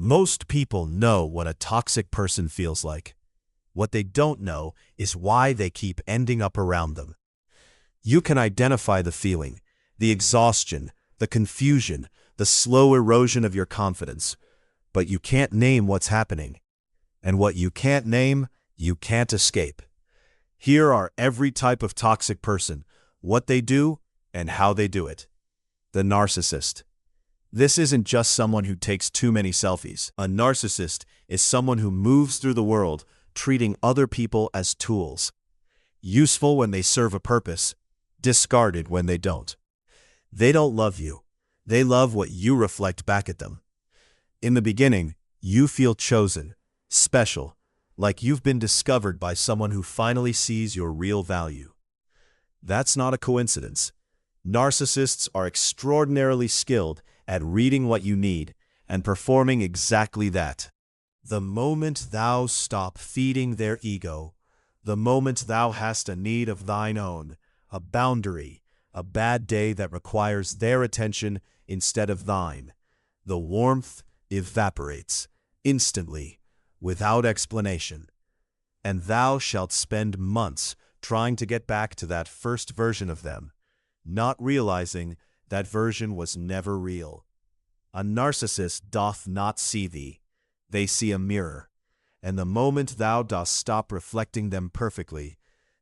Most people know what a toxic person feels like. What they don't know is why they keep ending up around them. You can identify the feeling, the exhaustion, the confusion, the slow erosion of your confidence, but you can't name what's happening. And what you can't name, you can't escape. Here are every type of toxic person, what they do, and how they do it. The narcissist. This isn't just someone who takes too many selfies. A narcissist is someone who moves through the world treating other people as tools. Useful when they serve a purpose, discarded when they don't. They don't love you. They love what you reflect back at them. In the beginning, you feel chosen, special, like you've been discovered by someone who finally sees your real value. That's not a coincidence. Narcissists are extraordinarily skilled at reading what you need and performing exactly that. The moment thou stop feeding their ego, the moment thou hast a need of thine own, a boundary, a bad day that requires their attention instead of thine, the warmth evaporates instantly, without explanation, and thou shalt spend months trying to get back to that first version of them, not realizing that version was never real. A narcissist doth not see thee, they see a mirror, and the moment thou dost stop reflecting them perfectly,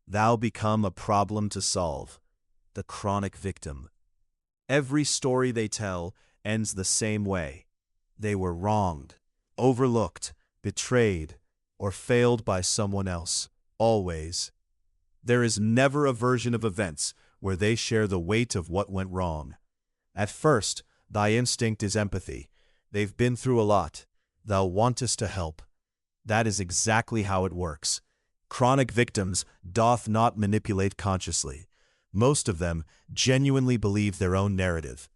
thou become a problem to solve, the chronic victim. Every story they tell ends the same way. They were wronged, overlooked, betrayed, or failed by someone else, always. There is never a version of events where they share the weight of what went wrong. At first, thy instinct is empathy. They've been through a lot. Thou wantest to help. That is exactly how it works. Chronic victims doth not manipulate consciously. Most of them genuinely believe their own narrative.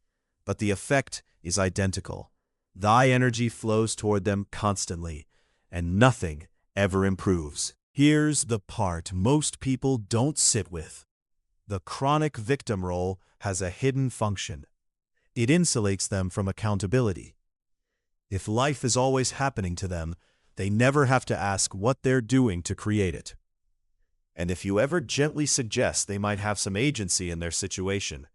But the effect is identical. Thy energy flows toward them constantly, and nothing ever improves. Here's the part most people don't sit with. The chronic victim role has a hidden function. It insulates them from accountability. If life is always happening to them, they never have to ask what they're doing to create it. And if you ever gently suggest they might have some agency in their situation,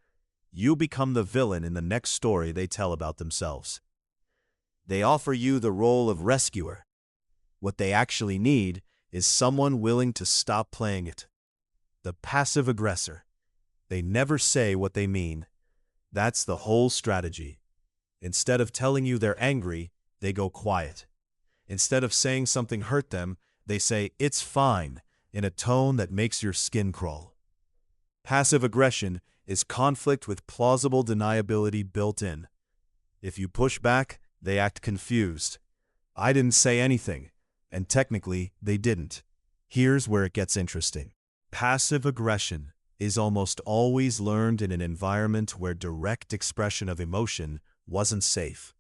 you become the villain in the next story they tell about themselves. They offer you the role of rescuer. What they actually need is someone willing to stop playing it. The passive aggressor. They never say what they mean. That's the whole strategy. Instead of telling you they're angry, they go quiet. Instead of saying something hurt them, they say, "It's fine," in a tone that makes your skin crawl. Passive aggression is conflict with plausible deniability built in. If you push back, they act confused. I didn't say anything, and technically they didn't. Here's where it gets interesting. Passive aggression is almost always learned in an environment where direct expression of emotion wasn't safe.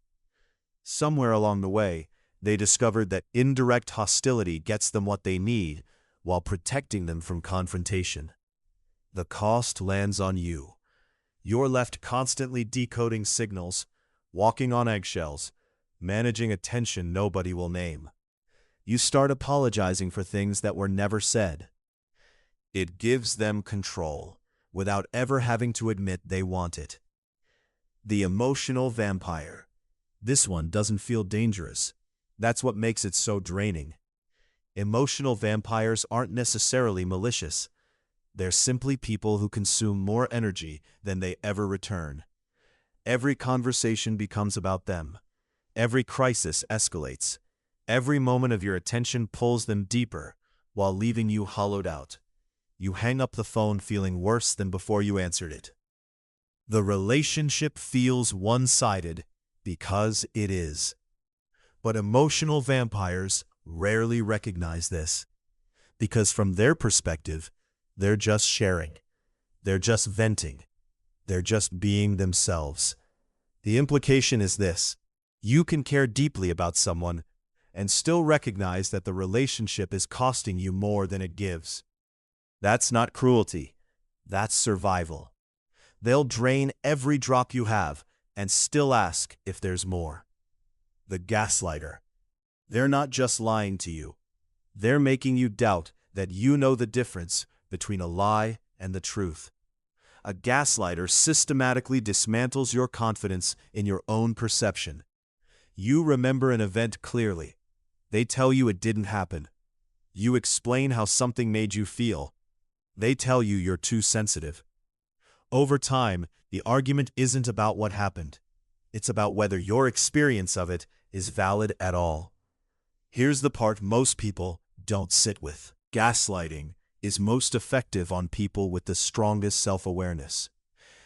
Somewhere along the way, they discovered that indirect hostility gets them what they need while protecting them from confrontation. The cost lands on you. You're left constantly decoding signals, walking on eggshells, managing a tension nobody will name. You start apologizing for things that were never said. It gives them control, without ever having to admit they want it. The emotional vampire. This one doesn't feel dangerous. That's what makes it so draining. Emotional vampires aren't necessarily malicious. They're simply people who consume more energy than they ever return. Every conversation becomes about them. Every crisis escalates. Every moment of your attention pulls them deeper, while leaving you hollowed out. You hang up the phone feeling worse than before you answered it. The relationship feels one-sided because it is. But emotional vampires rarely recognize this, because from their perspective, they're just sharing. They're just venting. They're just being themselves. The implication is this: you can care deeply about someone and still recognize that the relationship is costing you more than it gives. That's not cruelty. That's survival. They'll drain every drop you have and still ask if there's more. The gaslighter. They're not just lying to you. They're making you doubt that you know the difference between a lie and the truth. A gaslighter systematically dismantles your confidence in your own perception. You remember an event clearly. They tell you it didn't happen. You explain how something made you feel. They tell you you're too sensitive. Over time, the argument isn't about what happened. It's about whether your experience of it is valid at all. Here's the part most people don't sit with. Gaslighting is most effective on people with the strongest self-awareness.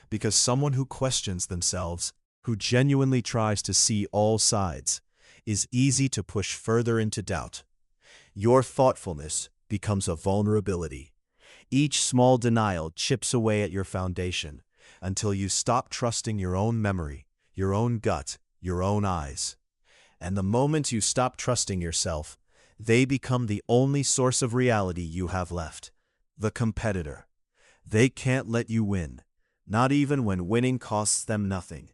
Because someone who questions themselves, who genuinely tries to see all sides, is easy to push further into doubt. Your thoughtfulness becomes a vulnerability. Each small denial chips away at your foundation until you stop trusting your own memory, your own gut, your own eyes. And the moment you stop trusting yourself, they become the only source of reality you have left. The competitor. They can't let you win, not even when winning costs them nothing.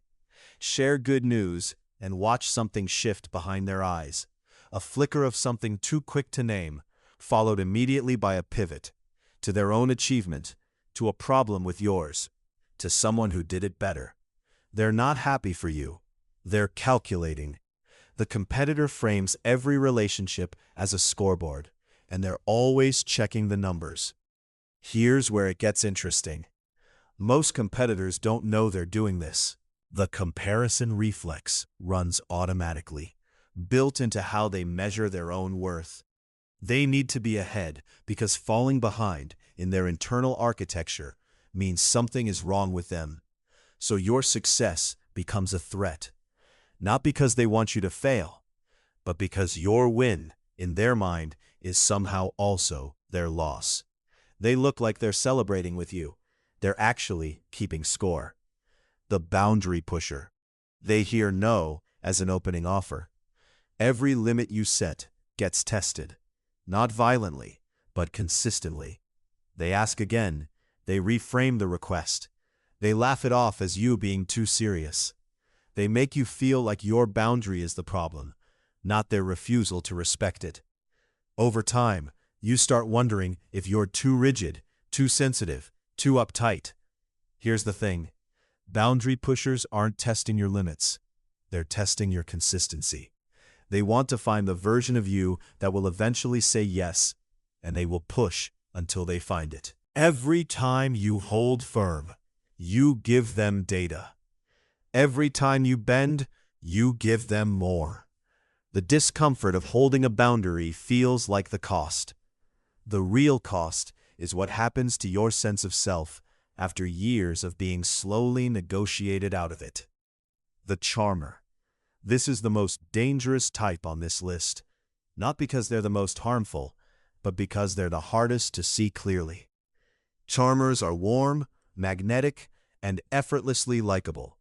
Share good news and watch something shift behind their eyes. A flicker of something too quick to name, followed immediately by a pivot. To their own achievement, to a problem with yours, to someone who did it better. They're not happy for you. They're calculating. The competitor frames every relationship as a scoreboard, and they're always checking the numbers. Here's where it gets interesting. Most competitors don't know they're doing this. The comparison reflex runs automatically, built into how they measure their own worth. They need to be ahead because falling behind in their internal architecture means something is wrong with them. So your success becomes a threat. Not because they want you to fail, but because your win, in their mind, is somehow also their loss. They look like they're celebrating with you. They're actually keeping score. The boundary pusher. They hear no as an opening offer. Every limit you set gets tested. Not violently, but consistently. They ask again. They reframe the request. They laugh it off as you being too serious. They make you feel like your boundary is the problem, not their refusal to respect it. Over time, you start wondering if you're too rigid, too sensitive, too uptight. Here's the thing. Boundary pushers aren't testing your limits. They're testing your consistency. They want to find the version of you that will eventually say yes, and they will push until they find it. Every time you hold firm, you give them data. Every time you bend, you give them more. The discomfort of holding a boundary feels like the cost. The real cost is what happens to your sense of self after years of being slowly negotiated out of it. The charmer. This is the most dangerous type on this list, not because they're the most harmful, but because they're the hardest to see clearly. Charmers are warm, magnetic, and effortlessly likable.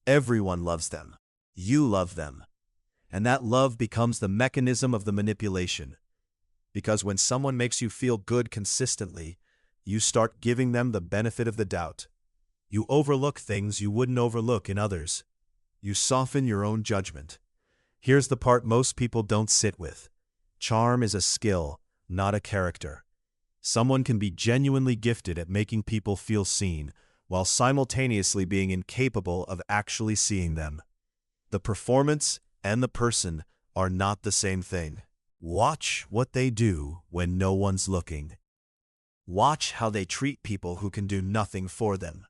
Everyone loves them. You love them. And that love becomes the mechanism of the manipulation. Because when someone makes you feel good consistently, you start giving them the benefit of the doubt. You overlook things you wouldn't overlook in others. You soften your own judgment. Here's the part most people don't sit with. Charm is a skill, not a character. Someone can be genuinely gifted at making people feel seen, while simultaneously being incapable of actually seeing them. The performance and the person are not the same thing. Watch what they do when no one's looking. Watch how they treat people who can do nothing for them.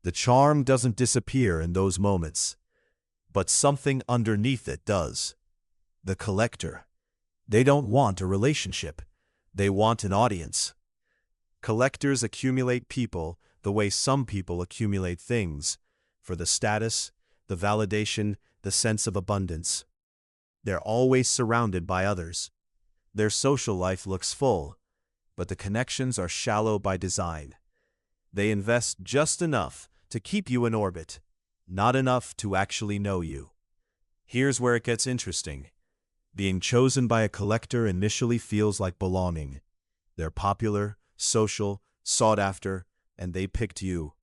The charm doesn't disappear in those moments, but something underneath it does. The collector. They don't want a relationship. They want an audience. Collectors accumulate people the way some people accumulate things, for the status, the validation, the sense of abundance. They're always surrounded by others. Their social life looks full, but the connections are shallow by design. They invest just enough to keep you in orbit, not enough to actually know you. Here's where it gets interesting. Being chosen by a collector initially feels like belonging. They're popular, social, sought after, and they picked you.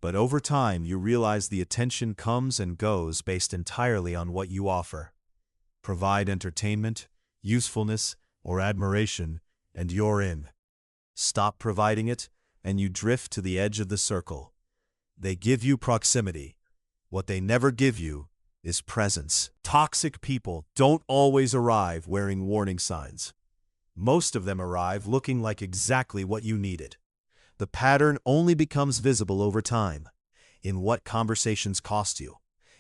But over time, you realize the attention comes and goes based entirely on what you offer. Provide entertainment, usefulness, or admiration, and you're in. Stop providing it, and you drift to the edge of the circle. They give you proximity. What they never give you is presence. Toxic people don't always arrive wearing warning signs. Most of them arrive looking like exactly what you needed. The pattern only becomes visible over time, in what conversations cost you,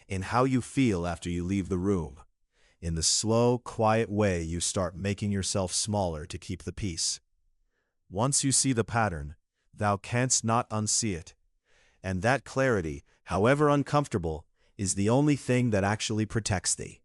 in how you feel after you leave the room. In the slow, quiet way you start making yourself smaller to keep the peace. Once you see the pattern, thou canst not unsee it. And that clarity, however uncomfortable, is the only thing that actually protects thee.